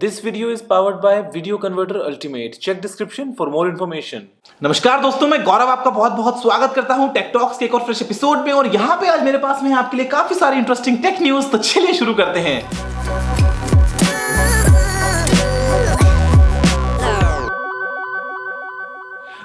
This video is powered by Video Converter Ultimate. Check description for more information. नमस्कार दोस्तों, मैं गौरव आपका बहुत बहुत स्वागत करता हूं टेक टॉक्स के एक और फ्रेश एपिसोड में। और यहां पे आज मेरे पास में है आपके लिए काफी सारी इंटरेस्टिंग टेक न्यूज। तो चलिए शुरू करते हैं।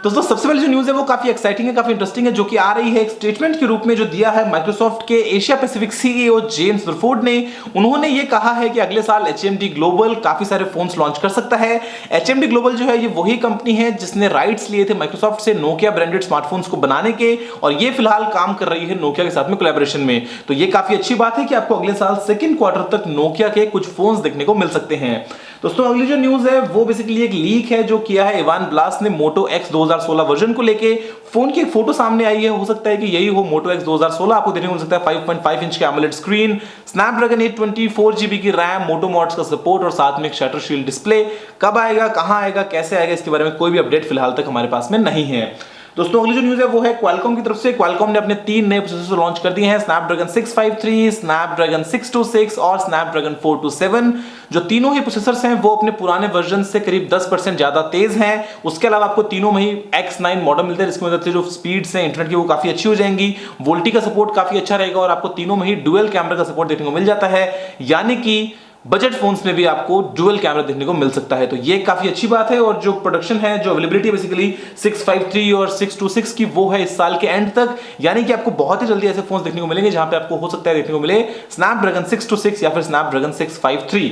दोस्तों सबसे पहले जो न्यूज़ है वो काफी एक्साइटिंग है, काफी इंटरेस्टिंग है, जो कि आ रही है एक स्टेटमेंट के रूप में जो दिया है माइक्रोसॉफ्ट के एशिया पैसिफिक सीईओ जेम्स रफोर्ड ने। उन्होंने ये कहा है कि अगले साल एचएमडी ग्लोबल काफी सारे फोन्स लॉन्च कर सकता है। एचएमडी ग्लोबल जो है ये वही कंपनी है जिसने राइट्स लिए थे माइक्रोसॉफ्ट से नोकिया ब्रांडेड स्मार्टफोन्स को बनाने के, और ये फिलहाल काम कर रही है नोकिया के साथ में कोलैबोरेशन में। तो ये काफी अच्छी बात है कि आपको अगले साल सेकंड क्वार्टर तक नोकिया के कुछ फोन्स देखने को मिल सकते हैं। दोस्तों अगली जो न्यूज है वो बेसिकली एक लीक है जो किया है इवान ब्लास ने मोटो एक्स 2016 वर्जन को लेके। फोन की एक फोटो सामने आई है, हो सकता है कि यही हो मोटो एक्स 2016। आपको देखने को मिल सकता है 5.5 इंच के एमोलेड स्क्रीन, स्नैपड्रैगन 820, 4GB की रैम, मोटो मॉड्स का सपोर्ट और साथ में एक शटर शील्ड डिस्प्ले। कब आएगा, कहां आएगा, कैसे आएगा, इसके बारे में कोई भी अपडेट फिलहाल तक हमारे पास में नहीं है। दोस्तों अगली जो न्यूज़ है वो है क्वालकॉम की तरफ से। क्वालकॉम ने अपने 3 नए प्रोसेसर लॉन्च कर दिए हैं, स्नैपड्रैगन 653, स्नैपड्रैगन 626 और स्नैपड्रैगन 427। जो तीनों ही प्रोसेसर्स हैं वो अपने पुराने वर्जन से करीब 10% ज्यादा तेज हैं। उसके अलावा आपको तीनों में ही X9 मॉडल मिलते हैं, जिसकी मदद से जो स्पीड्स हैं इंटरनेट की वो काफी अच्छी हो जाएंगी। वोल्टी का सपोर्ट काफी अच्छा रहेगा और आपको तीनों में ही डुअल कैमरा का सपोर्ट देखने को मिल जाता है, यानी कि बजट फोन्स में भी आपको डुअल कैमरा देखने को मिल सकता है। तो ये काफी अच्छी बात है। और जो प्रोडक्शन है, जो अवेलेबिलिटी बेसिकली 653 और 626 की वो है इस साल के एंड तक, यानी कि आपको बहुत ही जल्दी ऐसे फोन्स देखने को मिलेंगे जहां पे आपको हो सकता है देखने को मिले स्नैपड्रैगन 626 या फिर स्नैपड्रैगन 653।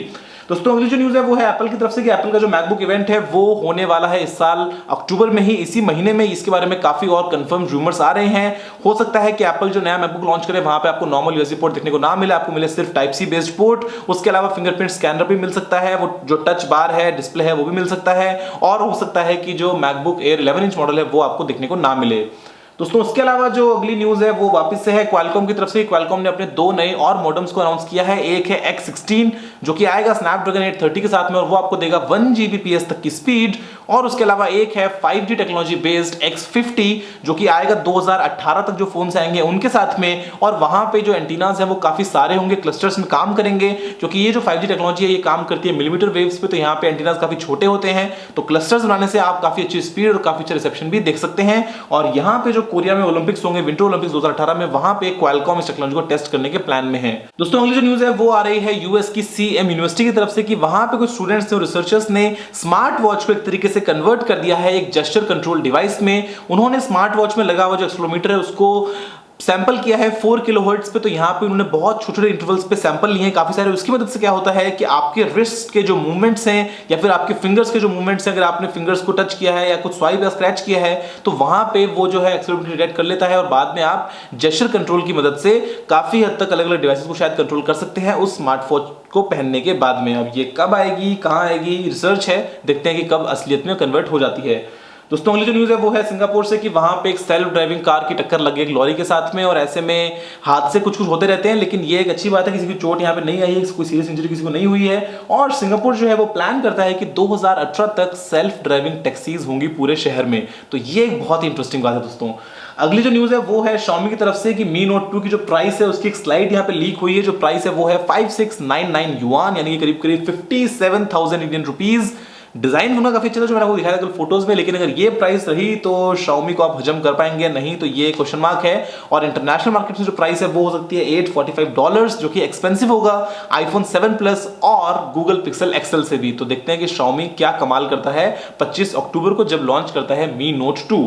दोस्तों अगली जो न्यूज़ है वो है एप्पल की तरफ से कि एप्पल का जो मैकबुक इवेंट है वो होने वाला है इस साल अक्टूबर में ही, इसी महीने में। इसके बारे में काफी और कंफर्म रूमर्स आ रहे हैं। हो सकता है कि एप्पल जो नया मैकबुक लॉन्च करे वहां पे आपको नॉर्मल यूएसबी पोर्ट देखने को ना मिले, आपको मिले सिर्फ टाइप सी बेस्ड पोर्ट। उसके अलावा फिंगरप्रिंट स्कैनर भी मिल सकता है, वो जो टच बार है, डिस्प्ले है, वो भी मिल सकता है। और हो सकता है कि जो मैकबुक एयर 11 इंच मॉडल है वो आपको देखने को ना मिले। दोस्तों उसके अलावा जो अगली न्यूज है वो वापस से है क्वालकॉम की तरफ से। क्वालकॉम ने अपने 2 नए और मॉडेम्स को अनाउंस किया है। एक है X16 जो कि आएगा स्नैपड्रैगन 830 के साथ में, और वो आपको देगा 1 Gbps तक की स्पीड। और उसके अलावा एक है 5G टेक्नोलॉजी बेस्ड X50 जो कि आएगा 2018 तक जो फोन्स आएंगे उनके साथ में। और वहां पे जो एंटीनास है वो काफी सारे होंगे, क्लस्टर्स में काम करेंगे, क्योंकि ये जो 5G टेक्नोलॉजी है ये काम करती है मिलीमीटर वेव्स पे। तो यहाँ पे एंटीनास काफी छोटे होते हैं, तो क्लस्टर्स बनाने से आप काफी अच्छी स्पीड और काफी अच्छा रिसेप्शन भी देख सकते हैं। और यहाँ पे जो कोरिया में ओलंपिक्स होंगे, विंटर ओलंपिक्स 2018 में, वहां पे क्वालकॉम इस टेक्नोलॉजी को टेस्ट करने के प्लान में है। दोस्तों अगली जो न्यूज है वो आ रही है यूएस की सीएम यूनिवर्सिटी की तरफ से कि वहां पे कुछ स्टूडेंट्स ने और रिसर्चर्स ने स्मार्ट वॉच को एक तरीके से कन्वर्ट कर दिया है एक जेस्चर कंट्रोल डिवाइस में। उन्होंने स्मार्ट वॉच में लगा हुआ जो एक्सेलेरोमीटर है उसको सैंपल किया है 4 किलोहर्ट्ज पे। तो यहाँ पे उन्होंने बहुत छोटे इंटरवल्स पे सैंपल लिए हैं काफी सारे। उसकी मदद से क्या होता है कि आपके रिस्ट के जो मूवमेंट्स हैं या फिर आपके फिंगर्स के जो मूवमेंट्स हैं, अगर आपने फिंगर्स को टच किया है या कुछ स्वाइप या स्क्रैच किया है तो वहां पे वो जो है एक्सेलेरोमीटर डिटेक्ट कर लेता है, और बाद में आप जेस्चर कंट्रोल की मदद से काफी हद तक अलग अलग डिवाइसेस को शायद कंट्रोल कर सकते हैं उस स्मार्टवॉच को पहनने के बाद में। अब ये कब आएगी, कहां आएगी, रिसर्च है, देखते हैं कि कब असलियत में कन्वर्ट हो जाती है। दोस्तों अगली जो न्यूज़ है वो है सिंगापुर से कि वहां पे एक सेल्फ ड्राइविंग कार की टक्कर लग गई एक लॉरी के साथ में। और ऐसे में हादसे कुछ होते रहते हैं, लेकिन ये एक अच्छी बात है किसी की चोट यहाँ पे नहीं आई है, कोई सीरियस इंजरी किसी को नहीं हुई है। और सिंगापुर जो है वो प्लान करता है कि 2018 तक सेल्फ ड्राइविंग टैक्सीज होंगी पूरे शहर में। तो ये एक बहुत ही इंटरेस्टिंग बात है। दोस्तों अगली जो न्यूज़ है वो है Xiaomi की तरफ से कि Mi Note 2 की जो प्राइस है उसकी एक स्लाइड यहाँ पे लीक हुई है। जो प्राइस है वो है 5699 युआन, यानी कि करीब करीब 57,000 इंडियन रुपीज। डिजाइन उनका काफी अच्छा था जो मैंने आपको दिखाया था फोटोज में, लेकिन अगर ये प्राइस रही तो Xiaomi को आप हजम कर पाएंगे नहीं, तो ये क्वेश्चन मार्क है। और इंटरनेशनल मार्केट में जो प्राइस है वो हो सकती है $845, जो कि एक्सपेंसिव होगा iPhone 7 Plus और Google Pixel XL से भी। तो देखते हैं कि Xiaomi क्या कमाल करता है 25 अक्टूबर को जब लॉन्च करता है Mi Note 2।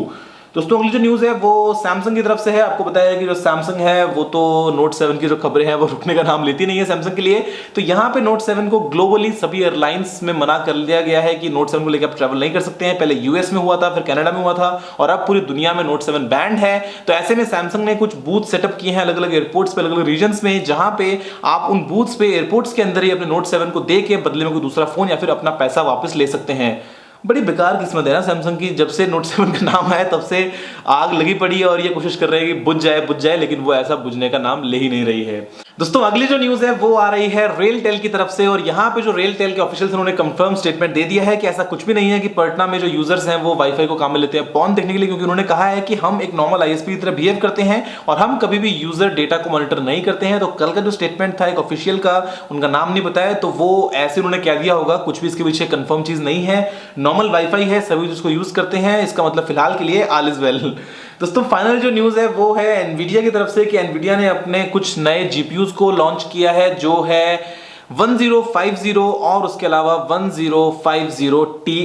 दोस्तों अगली जो न्यूज़ है वो सैमसंग की तरफ से है। आपको बताया कि जो सैमसंग है वो तो नोट 7 की जो खबरें हैं वो रुकने का नाम लेती नहीं है सैमसंग के लिए। तो यहाँ पे नोट 7 को ग्लोबली सभी एयरलाइंस में मना कर दिया गया है कि नोट 7 को लेकर आप ट्रैवल नहीं कर सकते हैं। पहले यूएस में हुआ था, फिर कनाडा में हुआ था, और अब पूरी दुनिया में नोट 7 बैंड है। तो ऐसे में सैमसंग ने कुछ बूथ सेटअप किए हैं अलग अलग एयरपोर्ट्स पे, अलग अलग रीजन्स में, जहां पे आप उन बूथ्स पे एयरपोर्ट्स के अंदर ही अपने नोट 7 को दे के बदले में कोई दूसरा फोन या फिर अपना पैसा वापस ले सकते हैं। बड़ी बेकार किस्मत है ना सैमसंग की। जब से नोट 7 का नाम आया तब से आग लगी पड़ी है और ये कोशिश कर रहे हैं कि बुझ जाए, लेकिन वो ऐसा बुझने का नाम ले ही नहीं रही है। दोस्तों अगली जो न्यूज है वो आ रही है रेलटेल की तरफ से, और यहाँ पे जो रेलटेल के ऑफिशियल्स उन्होंने कंफर्म स्टेटमेंट दे दिया है कि ऐसा कुछ भी नहीं है कि पटना में जो यूजर्स हैं वो वाईफाई को काम में लेते हैं पॉर्न देखने के लिए, क्योंकि उन्होंने कहा है कि हम एक नॉर्मल आईएसपी की तरह बिहेव करते हैं और हम कभी भी यूजर डेटा को मॉनिटर नहीं करते हैं। तो कल का जो स्टेटमेंट था एक ऑफिशियल का, उनका नाम नहीं बताया, तो वो ऐसे उन्होंने कह दिया होगा, कुछ भी इसके पीछे कंफर्म चीज नहीं है। नॉर्मल वाईफाई है, सभी उसको यूज करते हैं, इसका मतलब फिलहाल के लिए ऑल इज वेल। दोस्तों फाइनल जो न्यूज है वो है एनवीडिया की तरफ से कि एनवीडिया ने अपने कुछ नए जीपीयूज को लॉन्च किया है, जो है 1050 और उसके अलावा 1050 Ti।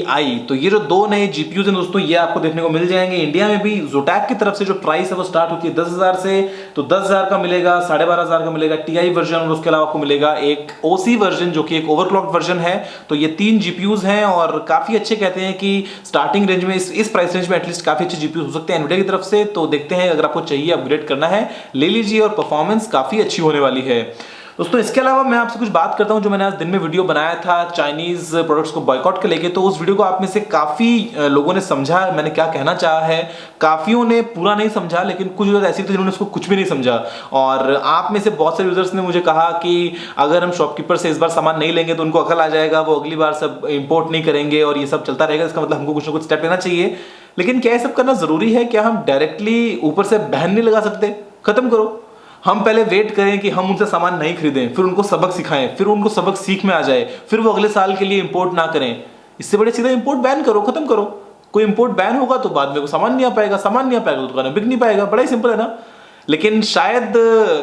तो ये जो दो नए जीपीयूज हैं दोस्तों, ये आपको देखने को मिल जाएंगे इंडिया में भी। जोटैक की तरफ से जो प्राइस है वो स्टार्ट होती है 10,000 से, तो 10,000 का मिलेगा, 12,500 का मिलेगा टी वर्जन, और उसके अलावा आपको मिलेगा एक ओसी वर्जन जो कि एक ओवरक्लॉक वर्जन है। तो ये 3 जीपीयूज हैं और काफी अच्छे, कहते हैं कि स्टार्टिंग रेंज में इस प्राइस रेंज में एटलीस्ट काफी अच्छे जीपीयूज हो सकते हैं एनवीडिया की तरफ से। तो देखते हैं, अगर आपको चाहिए अपग्रेड करना है ले लीजिए, और परफॉर्मेंस काफी अच्छी होने वाली है। दोस्तों इसके अलावा मैं आपसे कुछ बात करता हूं, जो मैंने आज दिन में वीडियो बनाया था चाइनीज प्रोडक्ट्स को बॉयकॉट के लेके। तो उस वीडियो को आप में से काफी लोगों ने समझा मैंने क्या कहना चाहा है, काफियों ने पूरा नहीं समझा, लेकिन कुछ यूजर ऐसे थे जिन्होंने उसको कुछ भी नहीं समझा। और आप में से बहुत सारे यूजर्स ने मुझे कहा कि अगर हम शॉपकीपर से इस बार सामान नहीं लेंगे तो उनको अकल आ जाएगा, वो अगली बार सब इंपोर्ट नहीं करेंगे और ये सब चलता रहेगा, इसका मतलब हमको कुछ ना कुछ स्टेप लेना चाहिए। लेकिन क्या ये सब करना जरूरी है? क्या हम डायरेक्टली ऊपर से बैन नहीं लगा सकते? खत्म करो, हम पहले वेट करें कि हम उनसे सामान नहीं खरीदें, फिर उनको सबक सिखाएं, फिर उनको सबक सीख में आ जाए, फिर वो अगले साल के लिए इंपोर्ट ना करें। इससे बड़े सीधा इंपोर्ट बैन करो, खत्म करो। कोई इंपोर्ट बैन होगा तो बाद में कोई सामान नहीं आ पाएगा, सामान नहीं आ पाएगा तो दुकान बिक नहीं पाएगा, बड़ा ही सिंपल है ना। लेकिन शायद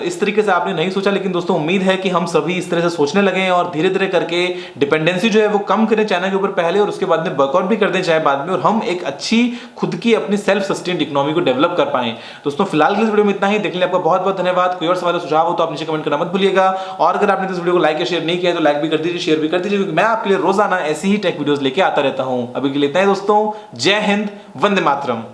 इस तरीके से आपने नहीं सोचा, लेकिन दोस्तों उम्मीद है कि हम सभी इस तरह से सोचने लगे और धीरे धीरे करके डिपेंडेंसी जो है वो कम करें चाइना के ऊपर पहले, और उसके बाद में वर्कआउट भी कर दें चाहे बाद में, और हम एक अच्छी खुद की अपनी सेल्फ सस्टेन्ड इकोनॉमी को डेवलप कर पाएं। दोस्तों फिलहाल की इस वीडियो में इतना ही, देखने के लिए आपका बहुत बहुत धन्यवाद। कोई और सवाल सुझाव हो तो आप नीचे कमेंट करना मत भूलिएगा, और अगर आपने इस वीडियो को लाइक या शेयर नहीं किया तो लाइक भी कर दीजिए, शेयर भी कर दीजिए, क्योंकि मैं आपके लिए रोजाना ऐसी ही टेक वीडियोस लेके आता रहता हूं। अभी के लिए इतना ही दोस्तों, जय हिंद, वंदे मातरम।